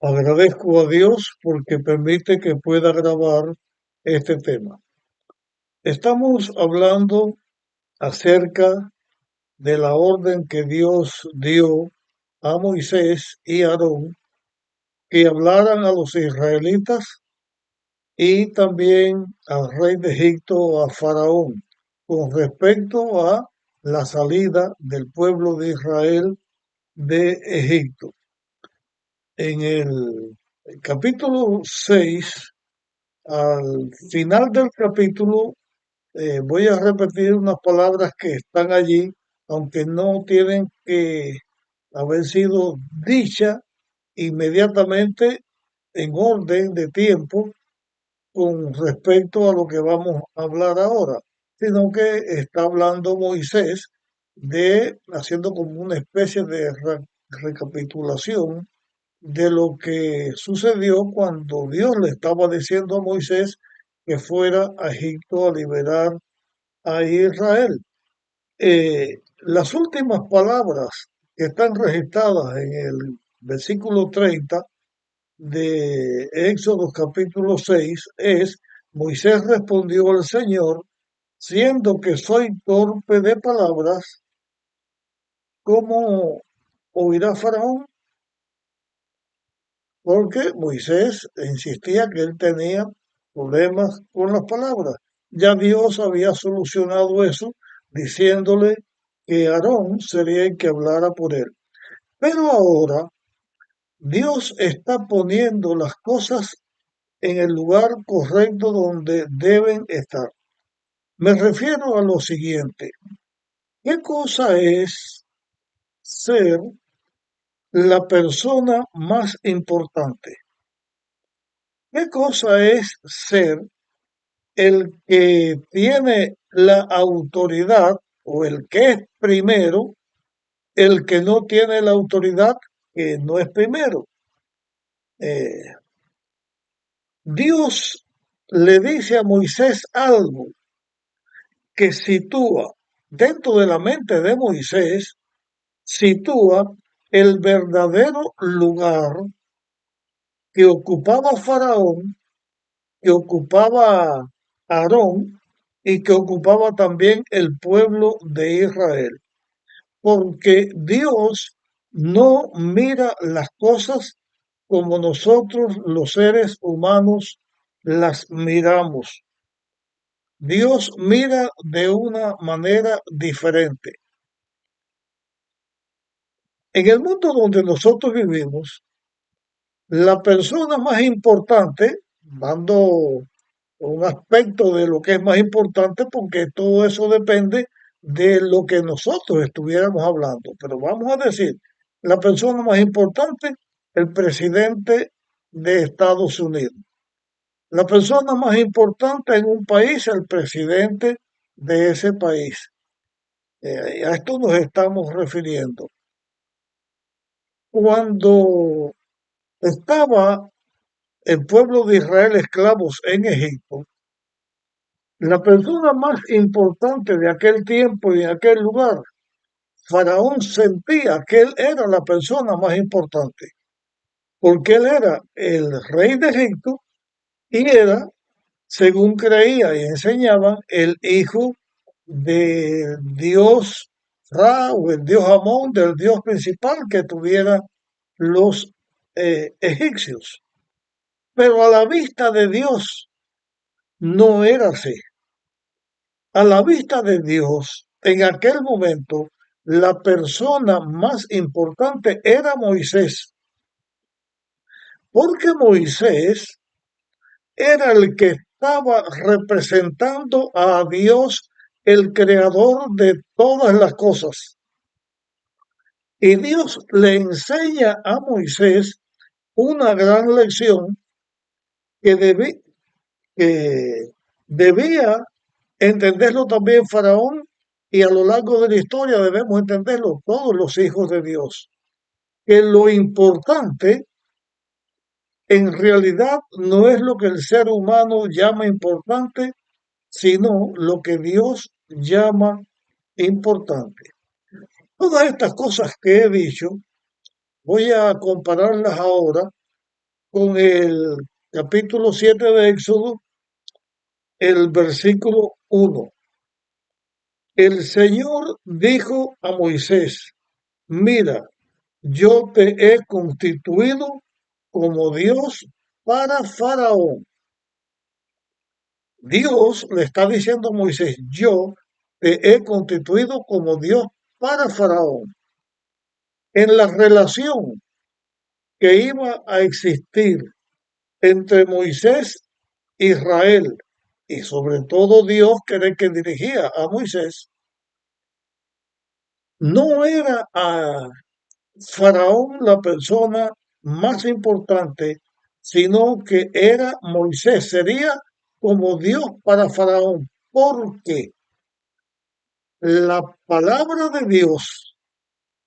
Agradezco a Dios porque permite que pueda grabar este tema. Estamos hablando acerca de la orden que Dios dio a Moisés y Aarón que hablaran a los israelitas y también al rey de Egipto, a Faraón, con respecto a la salida del pueblo de Israel de Egipto. En el capítulo 6, al final del capítulo, voy a repetir unas palabras que están allí, aunque no tienen que haber sido dichas inmediatamente en orden de tiempo con respecto a lo que vamos a hablar ahora, sino que está hablando Moisés de haciendo como una especie de recapitulación de lo que sucedió cuando Dios le estaba diciendo a Moisés que fuera a Egipto a liberar a Israel. Las últimas palabras que están registradas en el versículo 30 de Éxodo capítulo 6 es: Moisés respondió al Señor, siendo que soy torpe de palabras, ¿cómo oirá Faraón? Porque Moisés insistía que él tenía problemas con las palabras. Ya Dios había solucionado eso diciéndole que Aarón sería el que hablara por él. Pero ahora Dios está poniendo las cosas en el lugar correcto donde deben estar. Me refiero a lo siguiente. ¿Qué cosa es ser la persona más importante? ¿Qué cosa es ser el que tiene la autoridad o el que es primero, el que no tiene la autoridad que no es primero? Eh, Dios le dice a Moisés algo que sitúa dentro de la mente de Moisés, sitúa el verdadero lugar que ocupaba Faraón, que ocupaba Aarón y que ocupaba también el pueblo de Israel. Porque Dios no mira las cosas como nosotros los seres humanos las miramos. Dios mira de una manera diferente. En el mundo donde nosotros vivimos, la persona más importante, dando un aspecto de lo que es más importante, porque todo eso depende de lo que nosotros estuviéramos hablando. Pero vamos a decir, la persona más importante, el presidente de Estados Unidos. La persona más importante en un país, el presidente de ese país. A esto nos estamos refiriendo. Cuando estaba el pueblo de Israel esclavos en Egipto, la persona más importante de aquel tiempo y en aquel lugar, Faraón sentía que él era la persona más importante, porque él era el rey de Egipto y era, según creía y enseñaban, el hijo de Dios Ra o el dios Amón, del dios principal que tuviera los egipcios. Pero a la vista de Dios no era así. A la vista de Dios, en aquel momento, la persona más importante era Moisés, porque Moisés era el que estaba representando a Dios, el creador de todas las cosas. Y Dios le enseña a Moisés una gran lección que, que debía entenderlo también Faraón, y a lo largo de la historia debemos entenderlo todos los hijos de Dios, que lo importante en realidad no es lo que el ser humano llama importante, sino lo que Dios llama importante. Todas estas cosas que he dicho, voy a compararlas ahora con el capítulo 7 de Éxodo, el versículo 1. El Señor dijo a Moisés: mira, yo te he constituido como Dios para Faraón. Dios le está diciendo a Moisés: yo te he constituido como Dios para Faraón. En la relación que iba a existir entre Moisés e Israel, y sobre todo Dios, que era el que dirigía a Moisés, no era a Faraón la persona más importante, sino que era Moisés, sería como Dios para Faraón, porque la palabra de Dios,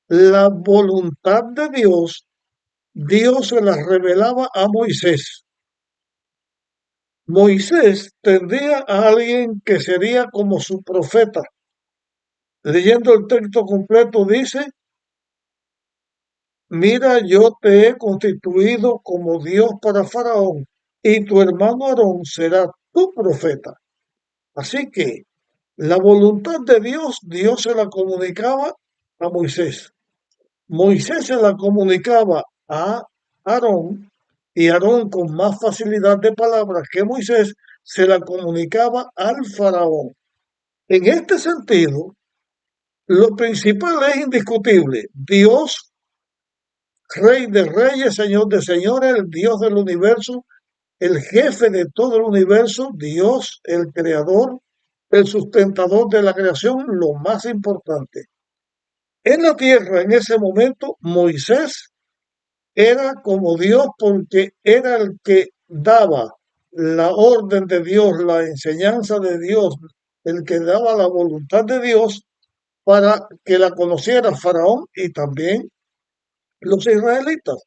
la voluntad de Dios, Dios se la revelaba a Moisés. Moisés tendría a alguien que sería como su profeta. Leyendo el texto completo dice: mira, yo te he constituido como Dios para Faraón, y tu hermano Aarón será tu profeta. Así que la voluntad de Dios, Dios se la comunicaba a Moisés. Moisés se la comunicaba a Aarón, y Aarón, con más facilidad de palabras que Moisés, se la comunicaba al Faraón. En este sentido, lo principal es indiscutible: Dios, Rey de reyes, Señor de señores, el Dios del universo, el jefe de todo el universo, Dios, el creador, el sustentador de la creación, lo más importante. En la tierra, en ese momento, Moisés era como Dios, porque era el que daba la orden de Dios, la enseñanza de Dios, el que daba la voluntad de Dios para que la conociera Faraón y también los israelitas.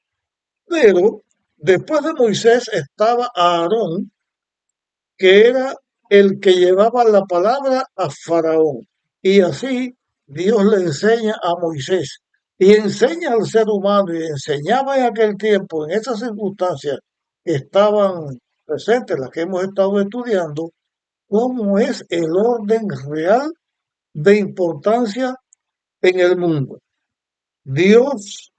Pero después de Moisés estaba Aarón, que era el que llevaba la palabra a Faraón. Y así Dios le enseña a Moisés y enseña al ser humano, y enseñaba en aquel tiempo, en esas circunstancias que estaban presentes, las que hemos estado estudiando, cómo es el orden real de importancia en el mundo. Dios,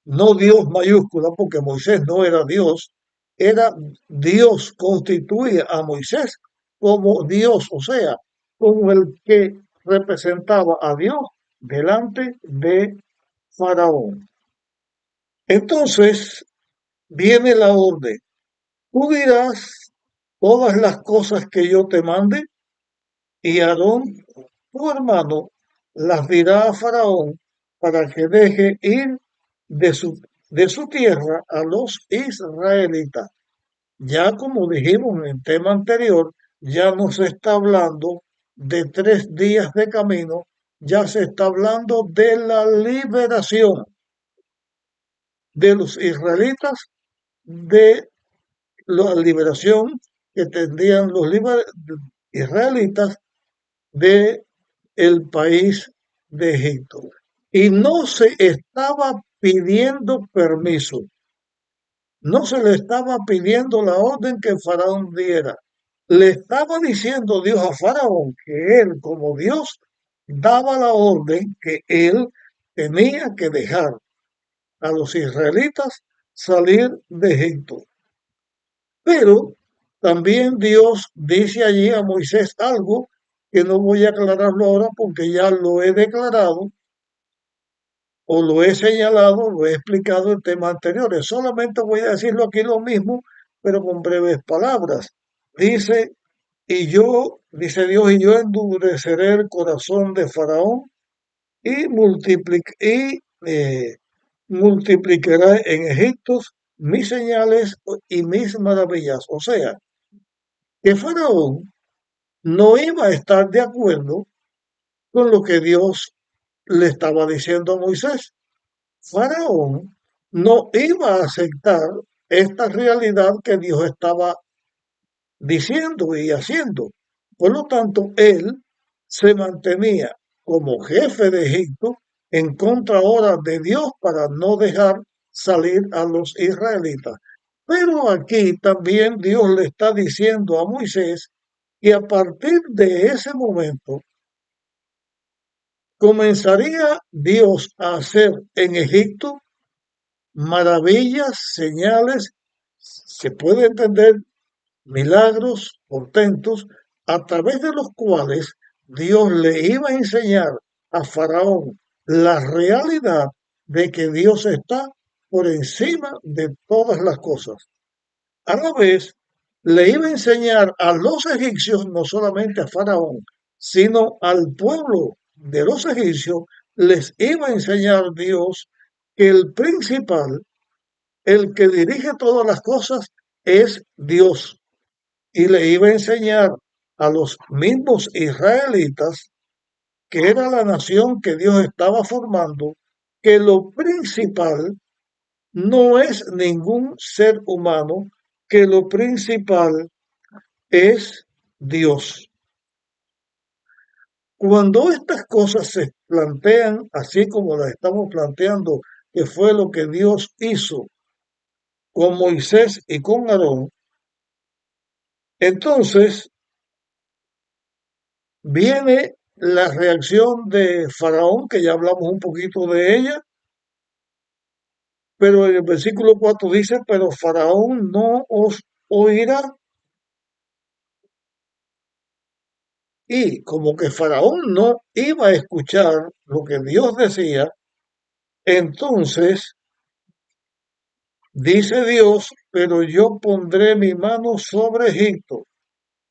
no Dios mayúscula, porque Moisés no era Dios, era Dios, constituía a Moisés como Dios, o sea, como el que representaba a Dios delante de Faraón. Entonces viene la orden: tú dirás todas las cosas que yo te mande, y Aarón, tu hermano, las dirá a Faraón para que deje ir de su, de su tierra a los israelitas. Ya como dijimos en el tema anterior, ya no se está hablando de 3 días de camino, ya se está hablando de la liberación de los israelitas, de la liberación que tendrían los israelitas de el país de Egipto. Y no se estaba pidiendo permiso, no se le estaba pidiendo la orden que Faraón diera. Le estaba diciendo Dios a Faraón que él, como Dios, daba la orden que él tenía que dejar a los israelitas salir de Egipto. Pero también Dios dice allí a Moisés algo que no voy a aclararlo ahora porque ya lo he declarado o lo he señalado, lo he explicado en temas anteriores. Solamente voy a decirlo aquí lo mismo, pero con breves palabras. Dice, dice Dios, y yo endureceré el corazón de Faraón y, multiplicaré en Egipto mis señales y mis maravillas. O sea, que Faraón no iba a estar de acuerdo con lo que Dios le estaba diciendo a Moisés. Faraón no iba a aceptar esta realidad que Dios estaba diciendo y haciendo. Por lo tanto, él se mantenía como jefe de Egipto en contra ahora de Dios para no dejar salir a los israelitas. Pero aquí también Dios le está diciendo a Moisés que a partir de ese momento comenzaría Dios a hacer en Egipto maravillas, señales, se puede entender milagros, portentos, a través de los cuales Dios le iba a enseñar a Faraón la realidad de que Dios está por encima de todas las cosas. A la vez, le iba a enseñar a los egipcios, no solamente a Faraón, sino al pueblo de los egipcios, les iba a enseñar Dios que el principal, el que dirige todas las cosas, es Dios. Y le iba a enseñar a los mismos israelitas, que era la nación que Dios estaba formando, que lo principal no es ningún ser humano, que lo principal es Dios. Cuando estas cosas se plantean así como las estamos planteando, que fue lo que Dios hizo con Moisés y con Aarón, entonces viene la reacción de Faraón, que ya hablamos un poquito de ella, pero en el versículo 4 dice, pero Faraón no os oirá. Y como que Faraón no iba a escuchar lo que Dios decía, entonces dice Dios, pero yo pondré mi mano sobre Egipto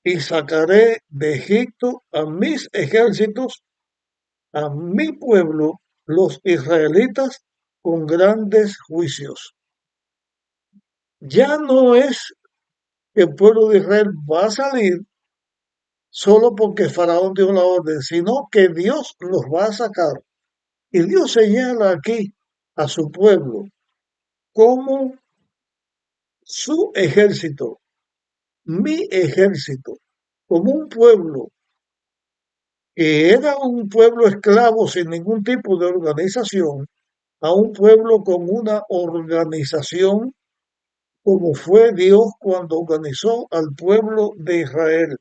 y sacaré de Egipto a mis ejércitos, a mi pueblo, los israelitas, con grandes juicios. Ya no es que el pueblo de Israel va a salir solo porque Faraón dio la orden, sino que Dios los va a sacar. Y Dios señala aquí a su pueblo como su ejército, mi ejército, como un pueblo que era un pueblo esclavo sin ningún tipo de organización, a un pueblo con una organización como fue Dios cuando organizó al pueblo de Israel.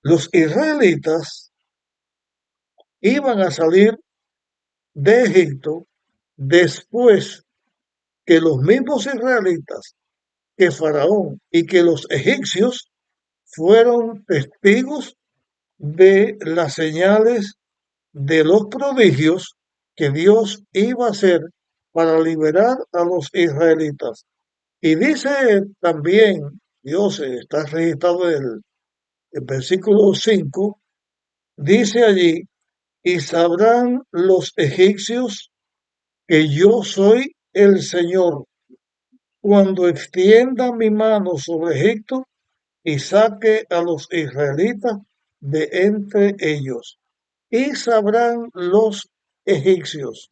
Los israelitas iban a salir de Egipto después que los mismos israelitas, que Faraón y que los egipcios fueron testigos de las señales, de los prodigios que Dios iba a hacer para liberar a los israelitas. Y dice también, Dios está registrado en el versículo 5, dice allí, y sabrán los egipcios que yo soy el Señor, cuando extienda mi mano sobre Egipto y saque a los israelitas de entre ellos. Y sabrán los egipcios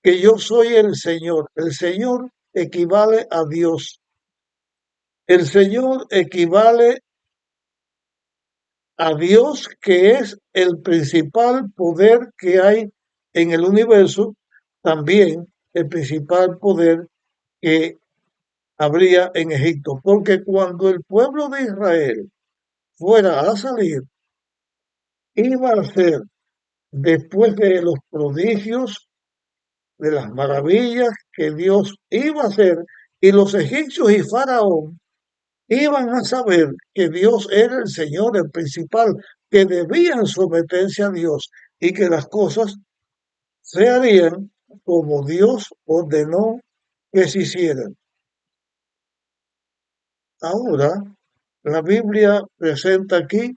que yo soy el Señor. El Señor equivale a Dios. El Señor equivale a Dios, que es el principal poder que hay en el universo, también el principal poder que habría en Egipto. Porque cuando el pueblo de Israel fuera a salir, iba a ser después de los prodigios, de las maravillas que Dios iba a hacer, y los egipcios y Faraón iban a saber que Dios era el Señor, el principal, que debían someterse a Dios y que las cosas se harían como Dios ordenó que se hicieran. Ahora, la Biblia presenta aquí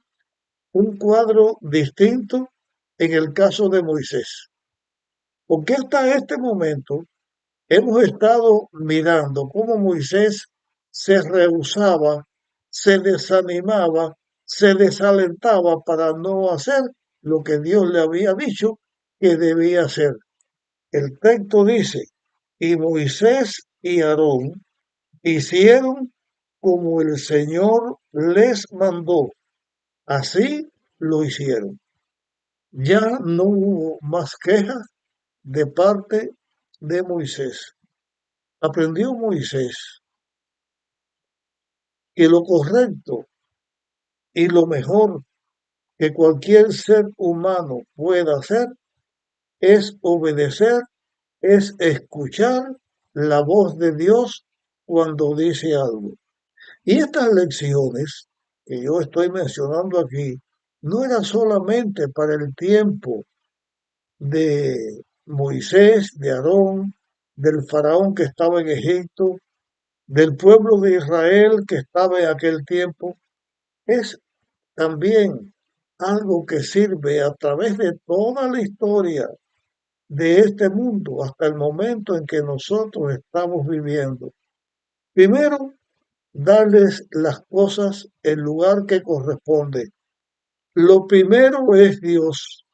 un cuadro distinto en el caso de Moisés, porque hasta este momento hemos estado mirando cómo Moisés se rehusaba, se desanimaba, se desalentaba para no hacer lo que Dios le había dicho que debía hacer. El texto dice, y Moisés y Aarón hicieron como el Señor les mandó. Así lo hicieron. Ya no hubo más quejas de parte de Moisés. Aprendió Moisés que lo correcto y lo mejor que cualquier ser humano pueda hacer es obedecer, es escuchar la voz de Dios cuando dice algo. Y estas lecciones que yo estoy mencionando aquí no eran solamente para el tiempo de Moisés, de Aarón, del faraón que estaba en Egipto, del pueblo de Israel que estaba en aquel tiempo. Es también algo que sirve a través de toda la historia de este mundo hasta el momento en que nosotros estamos viviendo. Primero, darles las cosas el lugar que corresponde. Lo primero es Dios.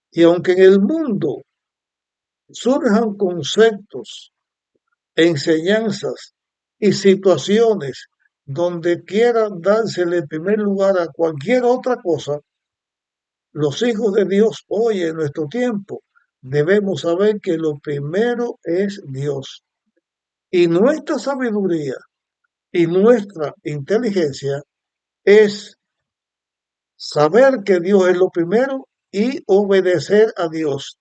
Y aunque en el mundo surjan conceptos, enseñanzas y situaciones donde quieran dársele primer lugar a cualquier otra cosa, los hijos de Dios hoy en nuestro tiempo debemos saber que lo primero es Dios. Y nuestra sabiduría y nuestra inteligencia es saber que Dios es lo primero y obedecer a Dios.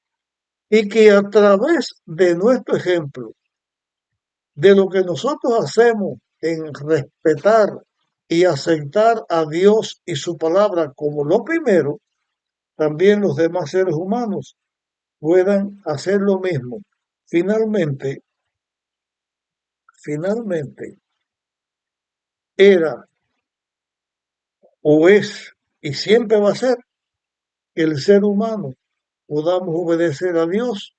Y que a través de nuestro ejemplo, de lo que nosotros hacemos en respetar y aceptar a Dios y su palabra como lo primero, también los demás seres humanos puedan hacer lo mismo. Finalmente, finalmente, era o es y siempre va a ser que el ser humano podamos obedecer a Dios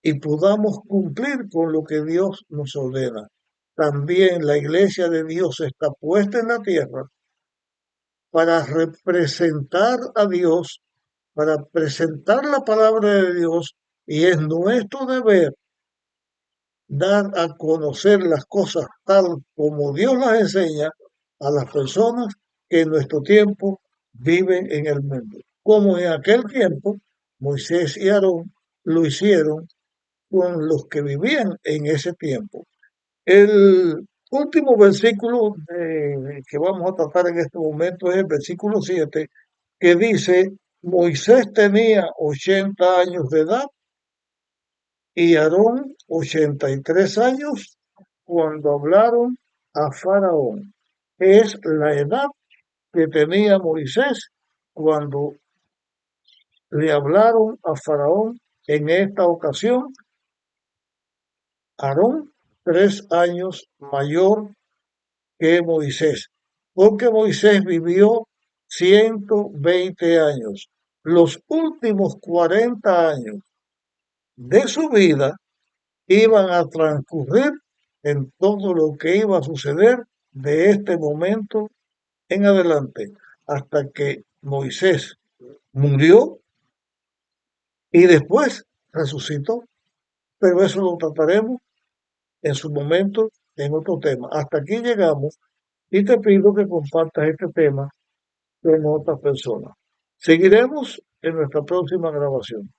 y podamos cumplir con lo que Dios nos ordena. También la iglesia de Dios está puesta en la tierra para representar a Dios, para presentar la palabra de Dios, y es nuestro deber dar a conocer las cosas tal como Dios las enseña a las personas que en nuestro tiempo viven en el mundo. Como en aquel tiempo Moisés y Aarón lo hicieron con los que vivían en ese tiempo. El último versículo que vamos a tratar en este momento es el versículo 7, que dice, Moisés tenía 80 años de edad y Aarón 83 años cuando hablaron a Faraón. Es la edad que tenía Moisés cuando le hablaron a Faraón en esta ocasión. Aarón, 3 años mayor que Moisés, porque Moisés vivió 120 años. Los últimos 40 años de su vida iban a transcurrir en todo lo que iba a suceder de este momento en adelante, hasta que Moisés murió y después resucitó. Pero eso lo trataremos en su momento en otro tema. Hasta aquí llegamos y te pido que compartas este tema con otras personas. Seguiremos en nuestra próxima grabación.